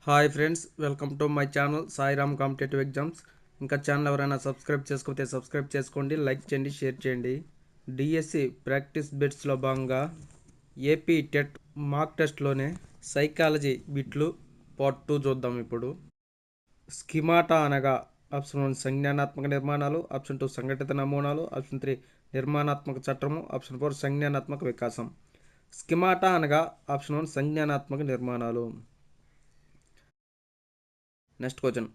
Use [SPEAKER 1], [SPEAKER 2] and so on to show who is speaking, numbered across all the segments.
[SPEAKER 1] Hi friends, welcome to my channel Sairam competitive exams. ఇంకా channel ఎవరైనా subscribe చేసుకోతే subscribe చేసుకోండి, like చేయండి, షేర్ చేయండి. డిఎస్సి ప్రాక్టీస్ బిట్స్లో భాగంగా ఏపీ టెట్ మాక్ టెస్ట్లోనే సైకాలజీ బిట్లు పార్ట్ 2 చూద్దాం. ఇప్పుడు స్కిమాటా అనగా ఆప్షన్ 1 సంజ్ఞానాత్మక నిర్మాణాలు, ఆప్షన్ 2 సంఘటిత నమూనాలు, ఆప్షన్ 3 నిర్మాణాత్మక చట్టము, ఆప్షన్ 4 సంజ్ఞానాత్మక వికాసం. స్కిమాటా అనగా ఆప్షన్ 1 సంజ్ఞానాత్మక నిర్మాణాలు. నెక్స్ట్ క్వశ్చన్,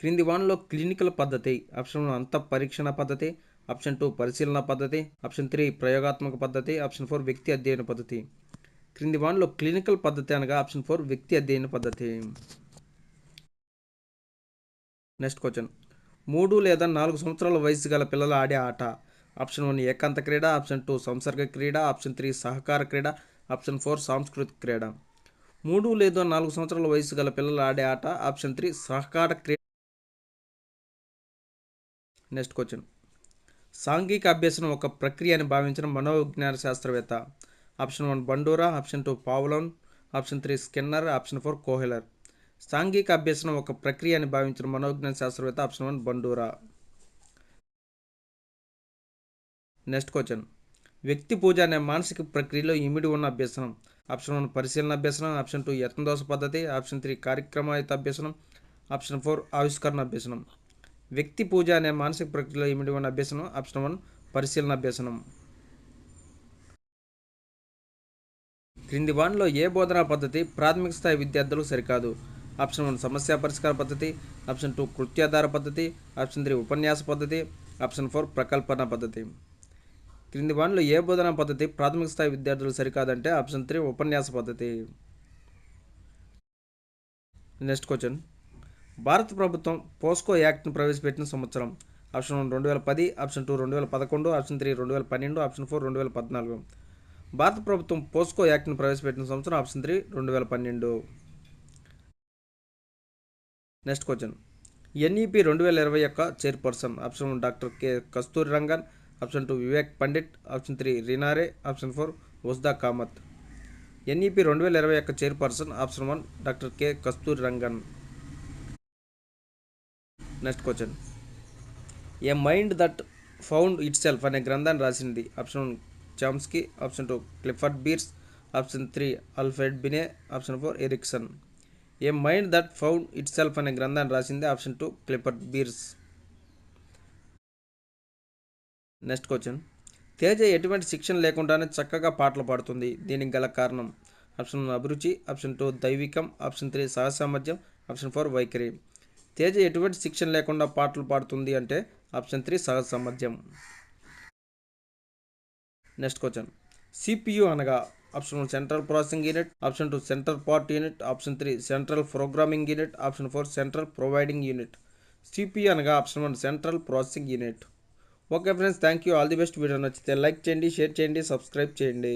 [SPEAKER 1] క్రింది వానిలో క్లినికల్ పద్ధతి ఆప్షన్ 1 అంత పరీక్షణ పద్ధతి, ఆప్షన్ 2 పరిశీలన పద్ధతి, ఆప్షన్ 3 ప్రయోగాత్మక పద్ధతి, ఆప్షన్ 4 వ్యక్తి అధ్యయన పద్ధతి. క్రింది వానిలో క్లినికల్ పద్ధతి అనగా ఆప్షన్ 4 వ్యక్తి అధ్యయన పద్ధతి. నెక్స్ట్ క్వశ్చన్, 3 లేదా 4 సంవత్సరాల వయసు గల పిల్లలు ఆడే ఆట ఆప్షన్ 1 ఏకాంత క్రీడ, ఆప్షన్ 2 సంసర్గ క్రీడ, ఆప్షన్ 3 సహకార క్రీడ, ఆప్షన్ 4 సాంస్కృతిక క్రీడ. 3 లేదా 4 సంవత్సరాల వయసు గల పిల్లలు ఆడే ఆట ఆప్షన్ 3 సహకార క్రీడ. నెక్స్ట్ క్వశ్చన్, సాంఘిక అభ్యసనం ఒక ప్రక్రియ అని భావించిన మనోవిజ్ఞాన శాస్త్రవేత్త option 1 Bandura, option 2 Pavlov, option 3 Skinner, option 4 Kohler. సాంఘిక అభ్యసనం ఒక ప్రక్రియ అని భావించిన మనోవిజ్ఞాన శాస్త్రవేత్త ఆప్షన్ 1 బండూరా. నెక్స్ట్ క్వశ్చన్, వ్యక్తి పూజ అనే మానసిక ప్రక్రియలో ఇమిడి ఉన్న అభ్యసనం ఆప్షన్ 1 పరిశీలన అభ్యసనం, ఆప్షన్ 2 యత్నదోష పద్ధతి, ఆప్షన్ 3 కార్యక్రమయుత అభ్యసనం, ఆప్షన్ 4 ఆవిష్కరణ అభ్యసనం. వ్యక్తి పూజ అనే మానసిక ప్రక్రియలో ఇమిడి ఉన్న అభ్యసనం ఆప్షన్ 1 పరిశీలన అభ్యసనం. క్రింది వానిలో ఏ బోధనా పద్ధతి ప్రాథమిక స్థాయి విద్యార్థులకు సరికాదు? ఆప్షన్ 1 సమస్య పరిష్కార పద్ధతి, ఆప్షన్ 2 కృత్యాధార పద్ధతి, ఆప్షన్ 3 ఉపన్యాస పద్ధతి, ఆప్షన్ 4 ప్రకల్పన పద్ధతి. క్రింది వానిలో ఏ బోధనా పద్ధతి ప్రాథమిక స్థాయి విద్యార్థులకు సరికాదంటే ఆప్షన్ 3 ఉపన్యాస పద్ధతి. నెక్స్ట్ క్వశ్చన్, భారత ప్రభుత్వం పోస్కో యాక్ట్ను ప్రవేశపెట్టిన సంవత్సరం ఆప్షన్ 1 2010, ఆప్షన్ 2 2011, ఆప్షన్ 3 2012, ఆప్షన్ 4 2014. భారత ప్రభుత్వం పోస్కో యాక్ట్ను ప్రవేశపెట్టిన సంవత్సరం ఆప్షన్ 3 2012. నెక్స్ట్ క్వశ్చన్, ఎన్ఈపి 2020 యొక్క chairperson option 1 doctor K Kasturi Rangan, option 2 Vivek Pandit, option 3 రినారే, ఆప్షన్ 4 ఉస్దా కామత్. ఎన్ఈపి 2020 యొక్క chairperson option 1 doctor K Kasturi Rangan. Next question, a mind that found itself అనే గ్రంథాన్ని రాసింది option 1 Chomsky, option 2 Clifford Beers, option 3 Alfred Binet, option 4 Erikson. A mind that found itself అనే గ్రంథాన్ని రాసింది option 2 Clifford bears. Next question, Teja ఎటువంటి శిక్షణ లేకుండానే చక్కగా పాటలు పాడుతుంది, దీనికి గల కారణం ఆప్షన్ 1 అభిరుచి, ఆప్షన్ 2 దైవికం, ఆప్షన్ 3 సహసామర్థ్యం, ఆప్షన్ 4 వైఖరి. తేజ ఎటువంటి శిక్షణ లేకుండా పాటలు పాడుతుంది అంటే ఆప్షన్ 3 సహజ సామర్థ్యం. నెక్స్ట్ క్వశ్చన్, సిపియు అనగా option 1 central processing unit, option 2 central part unit, option 3 central programming unit, option 4 central providing unit. CPU అనగా option 1 central processing unit. Okay friends, thank you, all the best. Video నచ్చితే like చేయండి, share చేయండి, subscribe చేయండి.